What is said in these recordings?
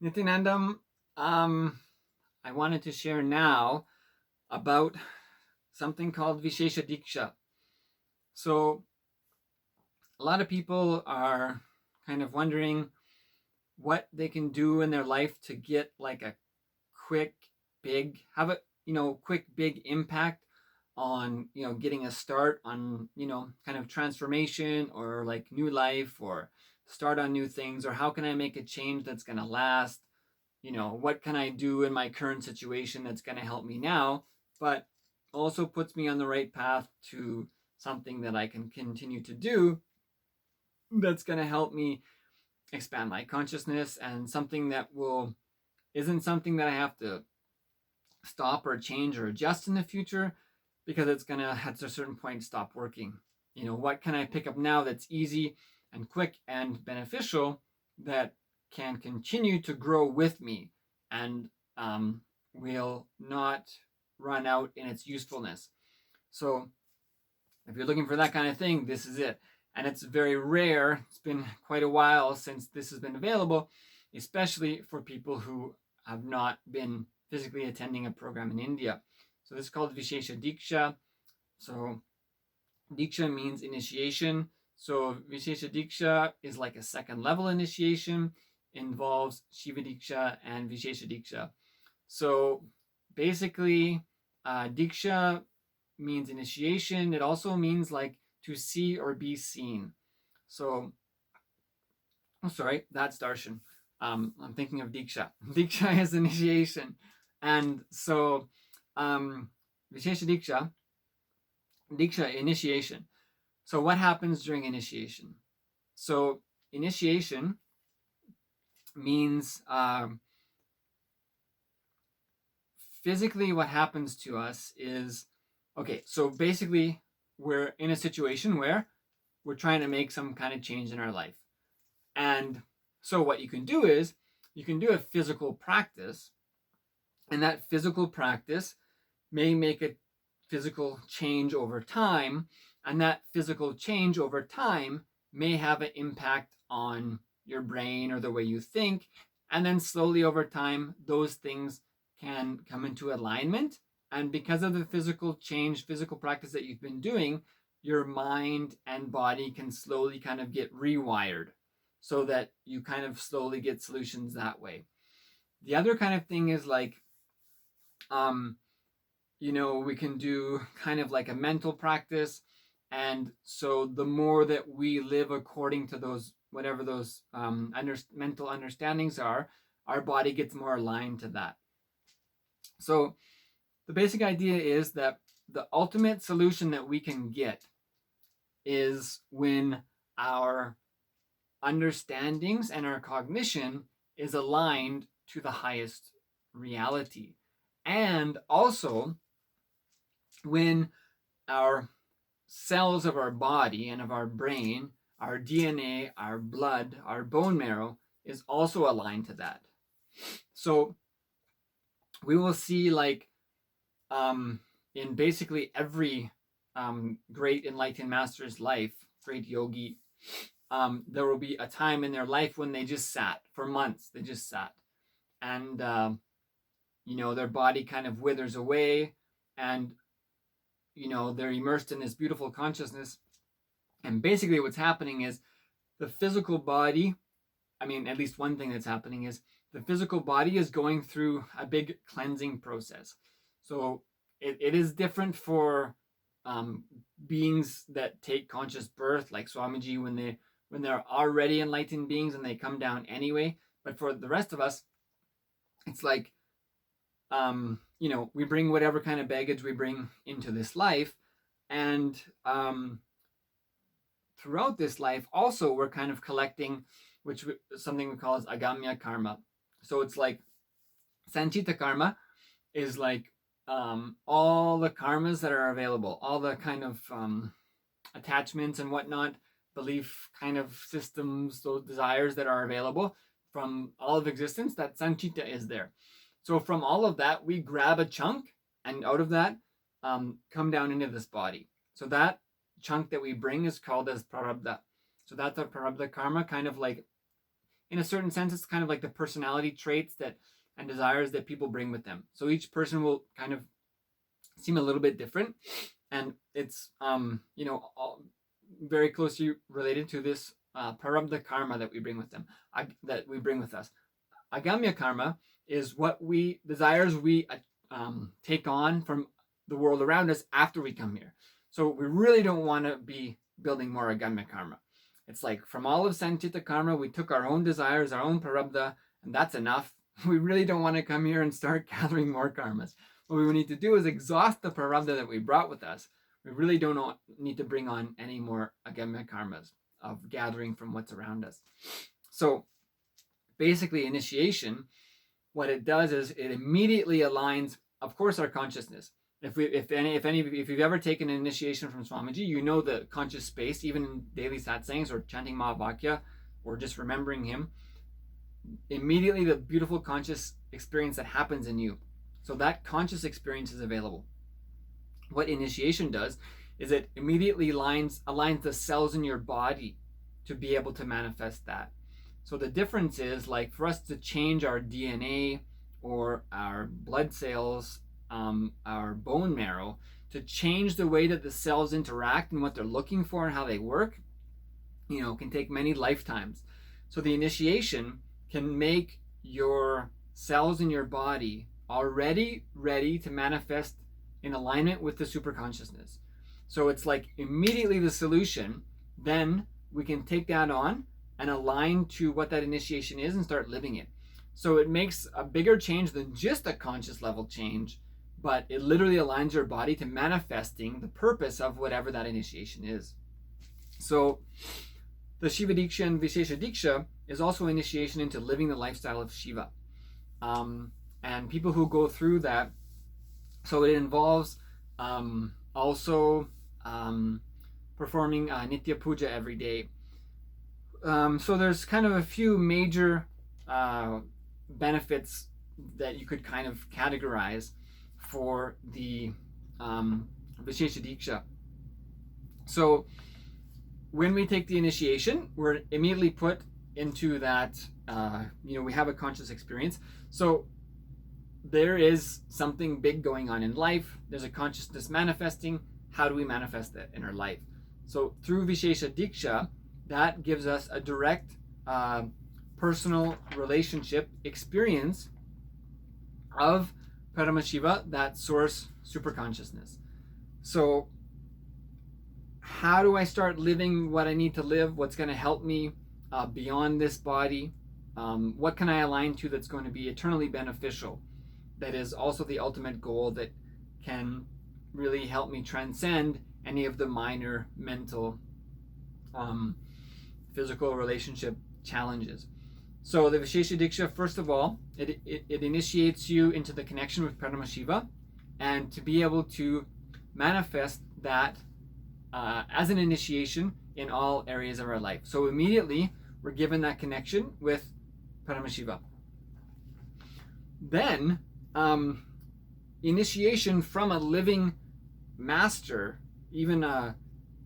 Nityanandam, I wanted to share now about something called Vishesha Deeksha. So, a lot of people are kind of wondering what they can do in their life to get like a quick, big, have a quick, big impact on getting a start on kind of transformation or like new life or start on new things, or how can I make a change that's going to last. What can I do in my current situation that's going to help me now, but also puts me on the right path to something that I can continue to do that's going to help me expand my consciousness, and something that will isn't something that I have to stop or change or adjust in the future, because it's going to at a certain point stop working. What can I pick up now that's easy and quick and beneficial that can continue to grow with me and will not run out in its usefulness. So if you're looking for that kind of thing, this is it. And it's very rare. It's been quite a while since this has been available, especially for people who have not been physically attending a program in India. So this is called Vishesha Deeksha. So Deeksha means initiation. So Vishesha Deeksha is like a second level initiation, involves Shiva Deeksha and Vishesha Deeksha. So basically, Deeksha means initiation. It also means like to see or be seen. So, I'm sorry, that's darshan. I'm thinking of Deeksha. Deeksha is initiation. And so, Vishesha Deeksha, Deeksha, initiation. So, what happens during initiation? So, initiation means physically what happens to us is, okay, so basically we're in a situation where we're trying to make some kind of change in our life. And so what you can do is you can do a physical practice, and that physical practice may make a physical change over time, and that physical change over time may have an impact on your brain or the way you think, and then slowly over time those things can come into alignment. And because of the physical change, physical practice that you've been doing, your mind and body can slowly kind of get rewired, so that you kind of slowly get solutions that way. The other kind of thing is like, we can do kind of like a mental practice. And so the more that we live according to those, whatever those mental understandings are, our body gets more aligned to that. So the basic idea is that the ultimate solution that we can get is when our understandings and our cognition is aligned to the highest reality. And also when our cells of our body and of our brain, our DNA, our blood, our bone marrow is also aligned to that. So we will see, like, in basically every great enlightened master's life, great yogi, there will be a time in their life when they just sat for months. They just sat, and their body kind of withers away, and they're immersed in this beautiful consciousness. And basically, what's happening is the physical body. I mean, at least one thing that's happening is the physical body is going through a big cleansing process. So it is different for beings that take conscious birth, like Swamiji, when they're already enlightened beings and they come down anyway. But for the rest of us, it's like, we bring whatever kind of baggage we bring into this life, and throughout this life, also we're kind of collecting, which something we call as agamya karma. So it's like sanchita karma is like all the karmas that are available, all the kind of attachments and whatnot, belief kind of systems, those desires that are available from all of existence, that sanchita is there. So from all of that, we grab a chunk, and out of that, come down into this body. So that chunk that we bring is called as prarabdha. So that's our prarabdha karma, kind of like in a certain sense, it's kind of like the personality traits that and desires that people bring with them. So each person will kind of seem a little bit different, and it's all very closely related to this prarabdha karma that we bring with them, that we bring with us. Agamya karma is what desires we take on from the world around us after we come here. So we really don't want to be building more agamya karma. It's like from all of Sanchita karma, we took our own desires, our own prarabdha, and that's enough. We really don't want to come here and start gathering more karmas. What we need to do is exhaust the prarabdha that we brought with us. We really don't need to bring on any more agamya karmas of gathering from what's around us. So basically, initiation, what it does is it immediately aligns, of course, our consciousness. If you've ever taken an initiation from Swamiji, you know the conscious space, even in daily satsangs or chanting Mahavakya or just remembering him, immediately the beautiful conscious experience that happens in you. So that conscious experience is available. What initiation does is it immediately aligns the cells in your body to be able to manifest that. So the difference is, like, for us to change our DNA or our blood cells, our bone marrow, to change the way that the cells interact and what they're looking for and how they work, can take many lifetimes. So the initiation can make your cells in your body already ready to manifest in alignment with the superconsciousness. So it's like immediately the solution, then we can take that on and align to what that initiation is and start living it. So it makes a bigger change than just a conscious level change, but it literally aligns your body to manifesting the purpose of whatever that initiation is. So the Shiva Deeksha and Vishesha Deeksha is also initiation into living the lifestyle of Shiva. And people who go through that, so it involves also performing Nitya Puja every day. So there's kind of a few major benefits that you could kind of categorize for the Vishesha Deeksha. So when we take the initiation, we're immediately put into that, we have a conscious experience. So there is something big going on in life. There's a consciousness manifesting. How do we manifest that in our life? So through Vishesha Deeksha, that gives us a direct personal relationship experience of Paramashiva, that source superconsciousness. So how do I start living what I need to live? What's going to help me beyond this body? What can I align to that's going to be eternally beneficial? That is also the ultimate goal that can really help me transcend any of the minor mental, physical relationship challenges. So the Vishesha Deeksha, first of all, it initiates you into the connection with Paramashiva, and to be able to manifest that as an initiation in all areas of our life. So immediately we're given that connection with Paramashiva. Then initiation from a living master, even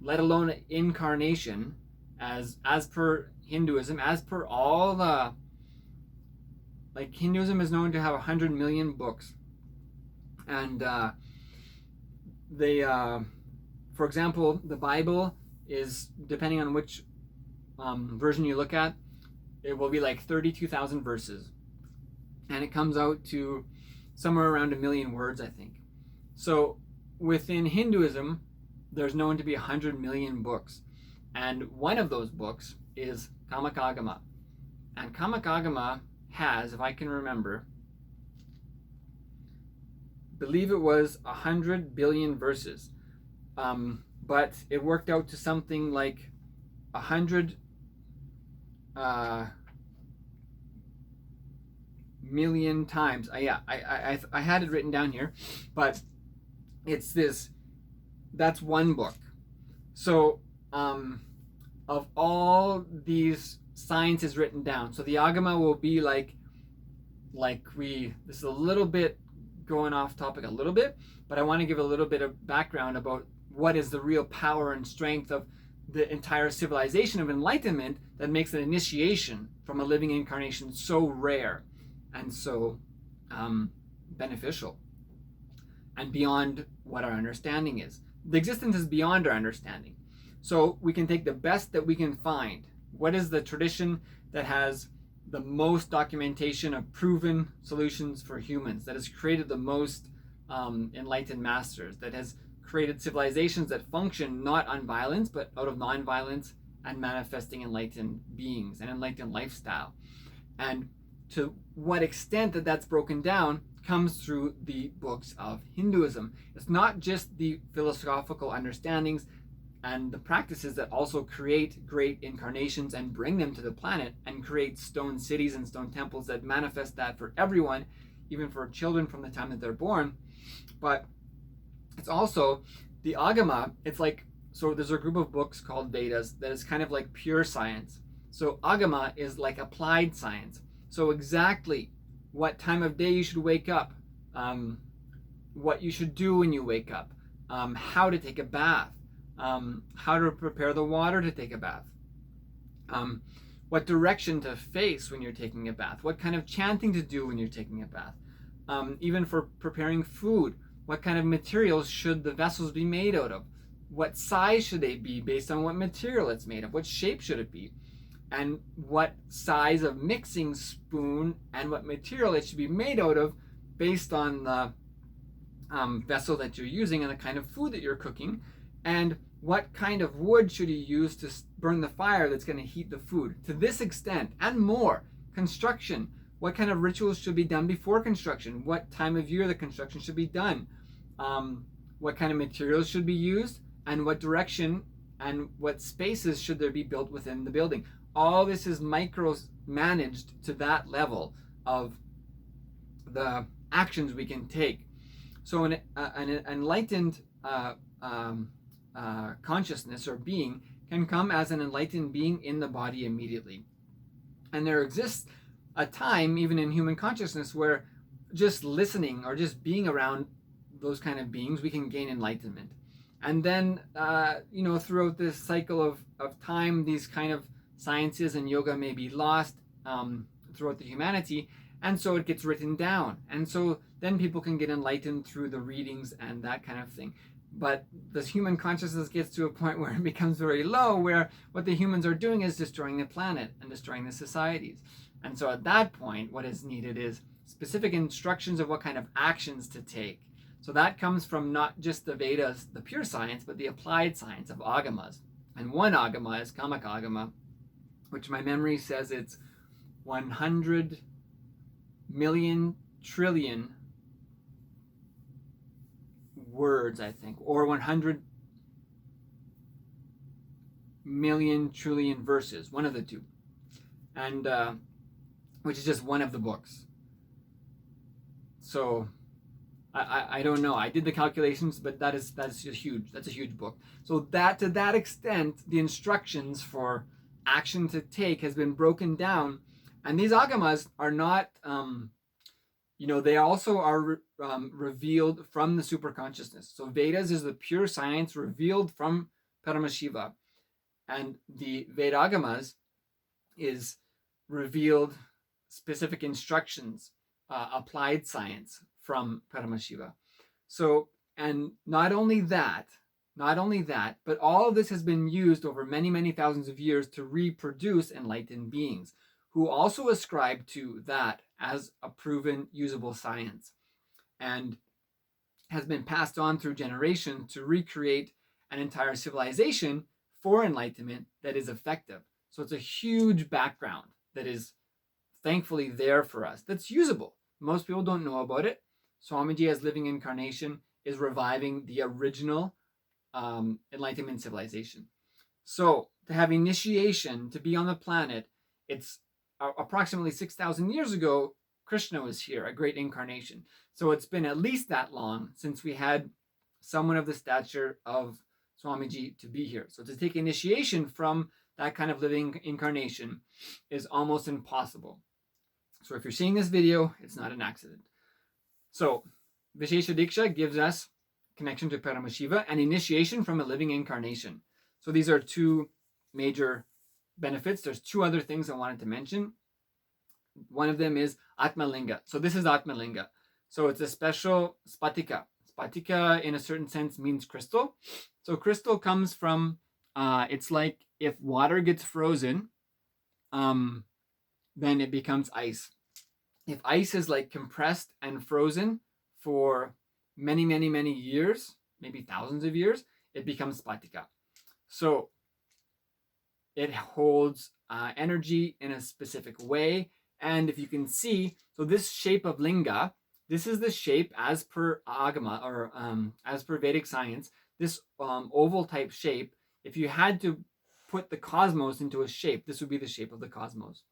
let alone incarnation, as per Hinduism, as per all the, like, Hinduism is known to have 100 million books, and for example, the Bible is, depending on which version you look at, it will be like 32,000 verses, and it comes out to somewhere around 1 million words, I think. So within Hinduism, there's known to be 100 million books, and one of those books is Kamakagama. And Kamakagama has, if I can remember, believe it was 100 billion verses, but it worked out to something like 100 million times. I had it written down here, but it's this. That's one book. So of all these sciences written down, so the Agama will be like this is a little bit going off topic a little bit, but I want to give a little bit of background about what is the real power and strength of the entire civilization of enlightenment that makes an initiation from a living incarnation so rare and so beneficial and beyond what our understanding is. The existence is beyond our understanding. So we can take the best that we can find. What is the tradition that has the most documentation of proven solutions for humans, that has created the most enlightened masters, that has created civilizations that function not on violence but out of non-violence and manifesting enlightened beings and enlightened lifestyle? And to what extent that that's broken down comes through the books of Hinduism. It's not just the philosophical understandings and the practices that also create great incarnations and bring them to the planet and create stone cities and stone temples that manifest that for everyone, even for children from the time that they're born. But it's also the Agama. It's like, so there's a group of books called Vedas that is kind of like pure science. So Agama is like applied science. So exactly what time of day you should wake up, what you should do when you wake up, how to take a bath, how to prepare the water to take a bath, what direction to face when you're taking a bath, what kind of chanting to do when you're taking a bath, even for preparing food, what kind of materials should the vessels be made out of, what size should they be based on what material it's made of, what shape should it be, and what size of mixing spoon and what material it should be made out of based on the vessel that you're using and the kind of food that you're cooking, and what kind of wood should you use to burn the fire that's going to heat the food. To this extent and more. Construction, what kind of rituals should be done before construction, what time of year the construction should be done, what kind of materials should be used, and what direction and what spaces should there be built within the building. All this is micro-managed to that level of the actions we can take. So an enlightened consciousness or being can come as an enlightened being in the body immediately. And there exists a time, even in human consciousness, where just listening or just being around those kind of beings, we can gain enlightenment. And then, throughout this cycle of time, these kind of sciences and yoga may be lost throughout the humanity, and so it gets written down. And so then people can get enlightened through the readings and that kind of thing. But the human consciousness gets to a point where it becomes very low, where what the humans are doing is destroying the planet and destroying the societies. And so at that point, what is needed is specific instructions of what kind of actions to take. So that comes from not just the Vedas, the pure science, but the applied science of agamas. And one agama is Kamak Agama, which my memory says it's 100 million trillion words, I think, or 100 million trillion verses, one of the two, and which is just one of the books. So I don't know. I did the calculations, but that's just huge. That's a huge book. So that to that extent, the instructions for action to take has been broken down, and these agamas are not. They also are revealed from the superconsciousness. So Vedas is the pure science revealed from Paramashiva, and the Vedagamas is revealed specific instructions, applied science from Paramashiva. So, and not only that, but all of this has been used over many, many thousands of years to reproduce enlightened beings who also ascribe to that as a proven usable science, and has been passed on through generations to recreate an entire civilization for enlightenment that is effective. So it's a huge background that is thankfully there for us, that's usable. Most people don't know about it. Swamiji, as living incarnation, is reviving the original enlightenment civilization. So to have initiation, to be on the planet, it's approximately 6,000 years ago, Krishna was here, a great incarnation. So it's been at least that long since we had someone of the stature of Swamiji to be here. So to take initiation from that kind of living incarnation is almost impossible. So if you're seeing this video, it's not an accident. So Vishesha Deeksha gives us connection to Paramashiva and initiation from a living incarnation. So these are two major benefits. There's two other things I wanted to mention. One of them is Atmalinga. So this is Atmalinga. So it's a special spatika. Spatika, in a certain sense, means crystal. So crystal comes from, it's like if water gets frozen, then it becomes ice. If ice is like compressed and frozen for many, many, many years, maybe thousands of years, it becomes spatika. So it holds energy in a specific way. And if you can see, so this shape of linga, this is the shape as per agama, or as per Vedic science, this oval type shape, if you had to put the cosmos into a shape, this would be the shape of the cosmos.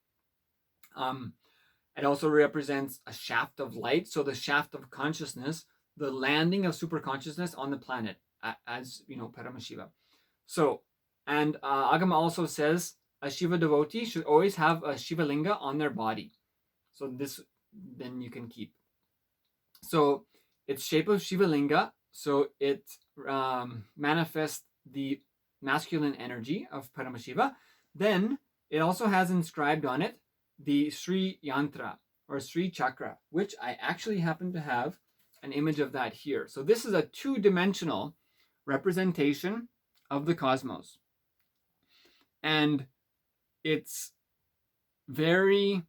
It also represents a shaft of light, so the shaft of consciousness, the landing of superconsciousness on the planet, as you know, Paramashiva. So, and Agama also says a Shiva devotee should always have a Shiva linga on their body. So this, then you can keep. So it's shape of Shiva linga, so it manifests the masculine energy of Paramashiva. Then it also has inscribed on it the Sri Yantra or Sri Chakra, which I actually happen to have an image of that here. So this is a two-dimensional representation of the cosmos. And it's very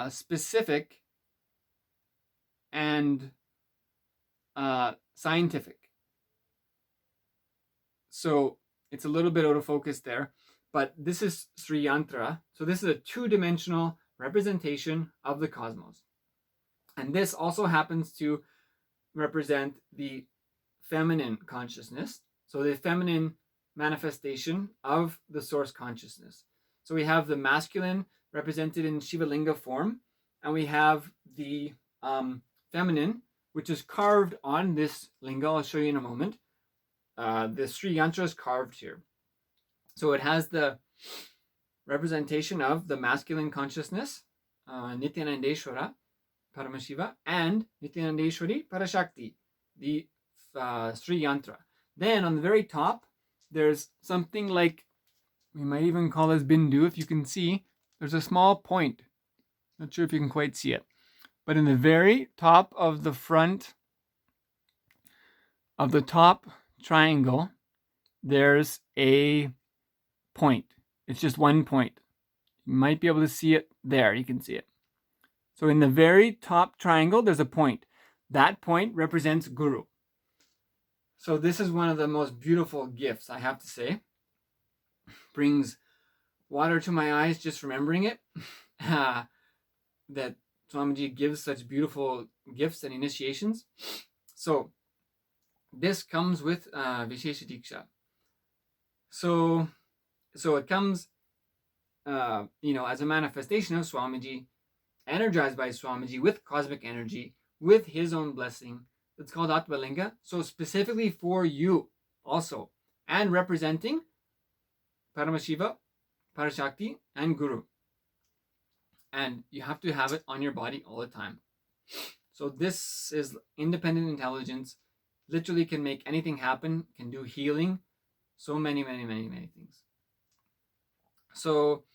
specific and scientific. So it's a little bit out of focus there, but this is Sri Yantra. So this is a two-dimensional representation of the cosmos. And this also happens to represent the feminine consciousness. So the feminine manifestation of the source consciousness. So we have the masculine represented in Shiva Linga form, and we have the feminine, which is carved on this linga. I'll show you in a moment. The Sri Yantra is carved here. So it has the representation of the masculine consciousness, Nityanandeshwara, Paramashiva, and Nityanandeshwari, Parashakti, the Sri Yantra. Then on the very top, there's something like, we might even call this Bindu. If you can see, there's a small point. Not sure if you can quite see it. But in the very top of the front of the top triangle, there's a point. It's just one point. You might be able to see it there. You can see it. So in the very top triangle, there's a point. That point represents Guru. So this is one of the most beautiful gifts, I have to say. Brings water to my eyes just remembering it. That Swamiji gives such beautiful gifts and initiations. So this comes with Vishesha Deeksha. So it comes, as a manifestation of Swamiji, energized by Swamiji with cosmic energy, with his own blessing. It's called Atmalinga. So specifically for you also, and representing Paramashiva, Parashakti, and Guru. And you have to have it on your body all the time. So this is independent intelligence. Literally can make anything happen, can do healing. So many, many, many, many things. So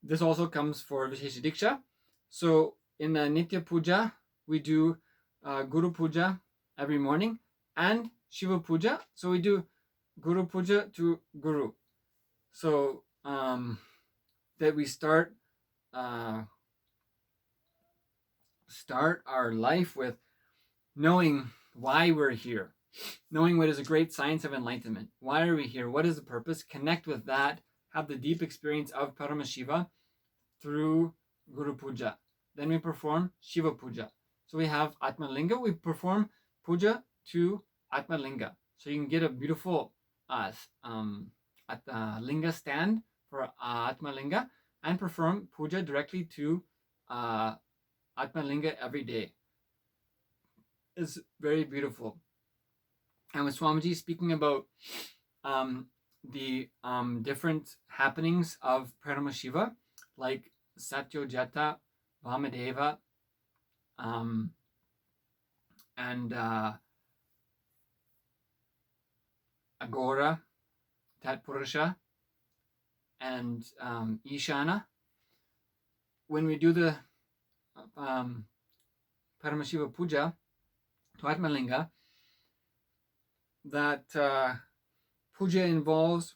this also comes for Vishesha Deeksha. So in the Nitya Puja, we do Guru Puja every morning and Shiva Puja. So we do Guru Puja to Guru. So that we start our life with knowing why we're here, knowing what is a great science of enlightenment. Why are we here? What is the purpose? Connect with that. Have the deep experience of Paramashiva through Guru Puja. Then we perform Shiva Puja. So we have Atmalinga. We perform Puja to Atmalinga. So you can get a beautiful linga stand for Atmalinga and perform Puja directly to Atmalinga every day. It's very beautiful. And with Swamiji speaking about the different happenings of Paramashiva, like Satyojata, Vamadeva, and Agora, Tatpurusha, and Ishana. When we do the Paramashiva Puja to Atmalinga, that puja involves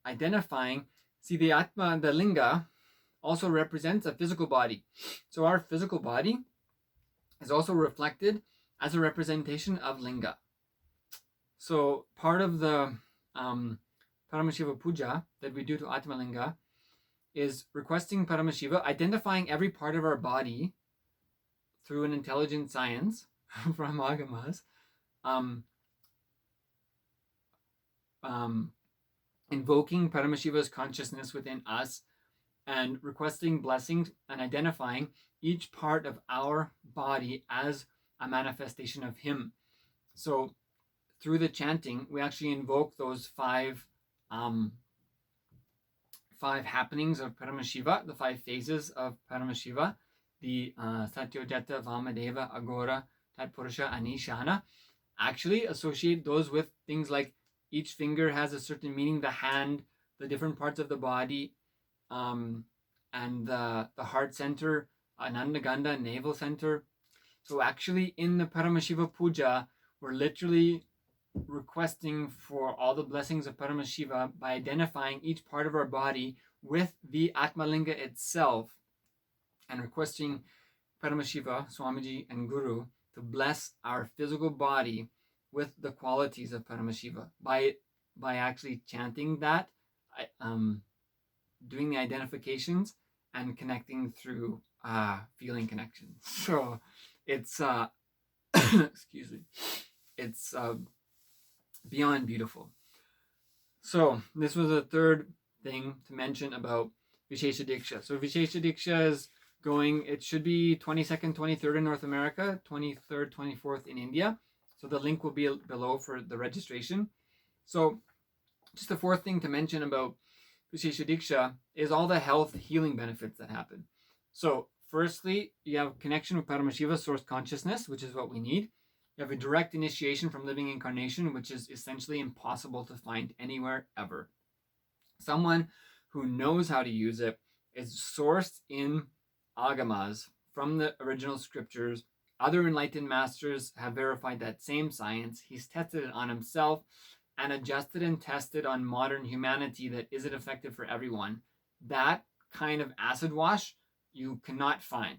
identifying, see, the Atma, the Linga, also represents a physical body. So our physical body is also reflected as a representation of Linga. So part of the Paramashiva Puja that we do to Atmalinga is requesting Paramashiva, identifying every part of our body through an intelligent science from Agamas, invoking Paramashiva's consciousness within us, and requesting blessings and identifying each part of our body as a manifestation of him. So through the chanting, we actually invoke those five happenings of Paramashiva, the 5 phases of Paramashiva, the Satyojata, Vamadeva, Agora, Tatpurusha, and Ishana. Actually associate those with things like each finger has a certain meaning, the hand, the different parts of the body, and the heart center, Anandagandha, navel center. So actually in the Paramashiva Puja, we're literally requesting for all the blessings of Paramashiva by identifying each part of our body with the Atmalinga itself, and requesting Paramashiva, Swamiji, and Guru to bless our physical body with the qualities of Paramashiva by actually chanting that, doing the identifications, and connecting through feeling connections. So it's excuse me, it's beyond beautiful. So this was the third thing to mention about Vishesha Deeksha. So Vishesha Deeksha is going, it should be 22nd, 23rd in North America, 23rd, 24th in India. So the link will be below for the registration. So just the fourth thing to mention about Vishesha Deeksha is all the health healing benefits that happen. So firstly, you have connection with Paramashiva, source consciousness, which is what we need. You have a direct initiation from living incarnation, which is essentially impossible to find anywhere ever. Someone who knows how to use it is sourced in Agamas from the original scriptures. Other enlightened masters have verified that same science. He's tested it on himself and adjusted and tested on modern humanity that is it effective for everyone. That kind of acid wash you cannot find.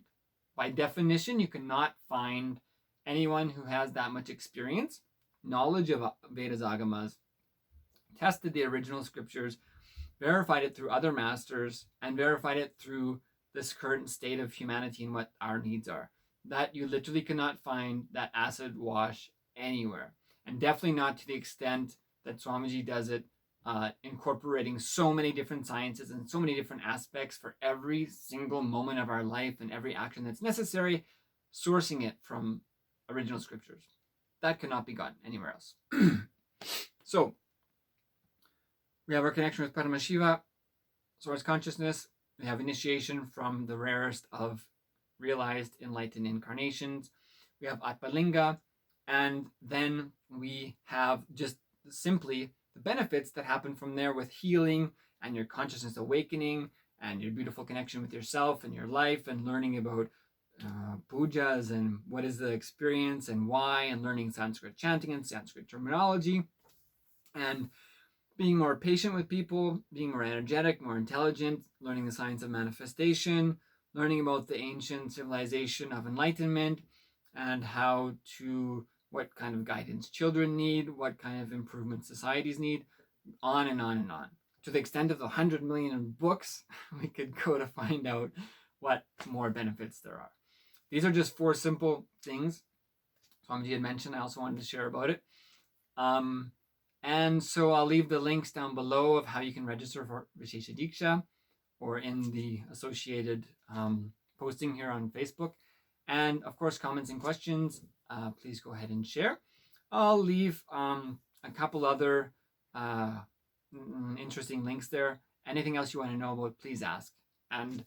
By definition, you cannot find anyone who has that much experience, knowledge of Vedas Agamas, tested the original scriptures, verified it through other masters, and verified it through this current state of humanity and what our needs are. That you literally cannot find that acid wash anywhere. And definitely not to the extent that Swamiji does it, incorporating so many different sciences and so many different aspects for every single moment of our life and every action that's necessary, sourcing it from original scriptures. That cannot be gotten anywhere else. So, we have our connection with Paramashiva, source consciousness. We have initiation from the rarest of realized enlightened incarnations. We have Atmalinga, and then we have just simply the benefits that happen from there with healing and your consciousness awakening and your beautiful connection with yourself and your life, and learning about pujas and what is the experience and why, and learning Sanskrit chanting and Sanskrit terminology, and being more patient with people, being more energetic, more intelligent, learning the science of manifestation, learning about the ancient civilization of enlightenment, and what kind of guidance children need, what kind of improvement societies need, on and on and on. To the extent of the 100 million books we could go to find out what more benefits there are. These are just 4 simple things Swamiji had mentioned. I also wanted to share about it. And so I'll leave the links down below of how you can register for Vishesha Deeksha, or in the associated posting here on Facebook. And of course, comments and questions, please go ahead and share. I'll leave a couple other interesting links there. Anything else you want to know about, please ask. And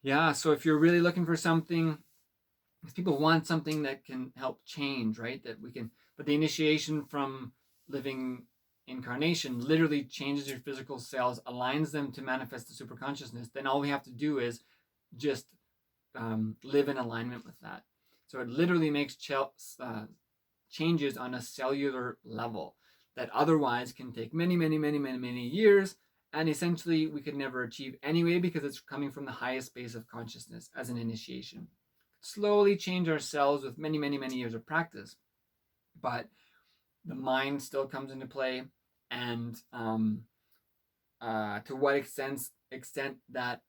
yeah, so if you're really looking for something, if people want something that can help change, right? That we can But the initiation from living incarnation literally changes your physical cells, aligns them to manifest the superconsciousness. Then all we have to do is just live in alignment with that. So it literally makes changes on a cellular level that otherwise can take many, many, many, many, many years, and essentially we could never achieve anyway, because it's coming from the highest base of consciousness as an initiation. Slowly change our cells with many, many, many years of practice, but the mind still comes into play, and to what extent that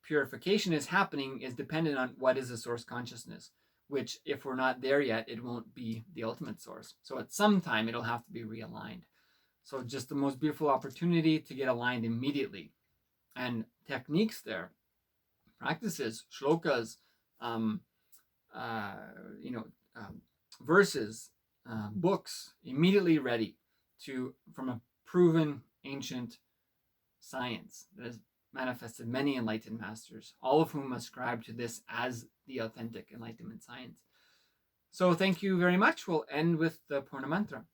purification is happening is dependent on what is the source consciousness, which if we're not there yet, it won't be the ultimate source. So at some time it'll have to be realigned. So just the most beautiful opportunity to get aligned immediately. And techniques there, practices, shlokas, verses, books immediately ready from a proven ancient science that has manifested many enlightened masters, all of whom ascribe to this as the authentic enlightenment science. So thank you very much. We'll end with the Purna Mantra.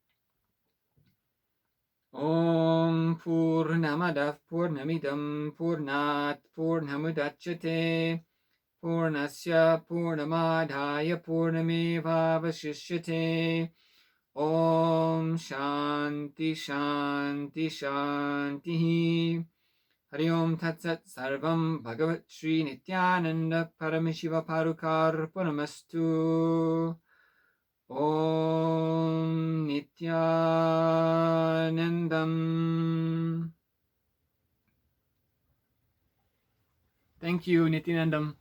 Om Purnamadav Purnamidam Purnat Purnamudachyate Purnasya Purnamadhaya Purnameva Vashishyate. Om Shanti Shanti Shanti. Hari Om Tat Sat Sarvam Bhagavat Shri Nityananda Paramashiva Parukar Paramastu. Om Nityanandam. Thank you, Nityanandam.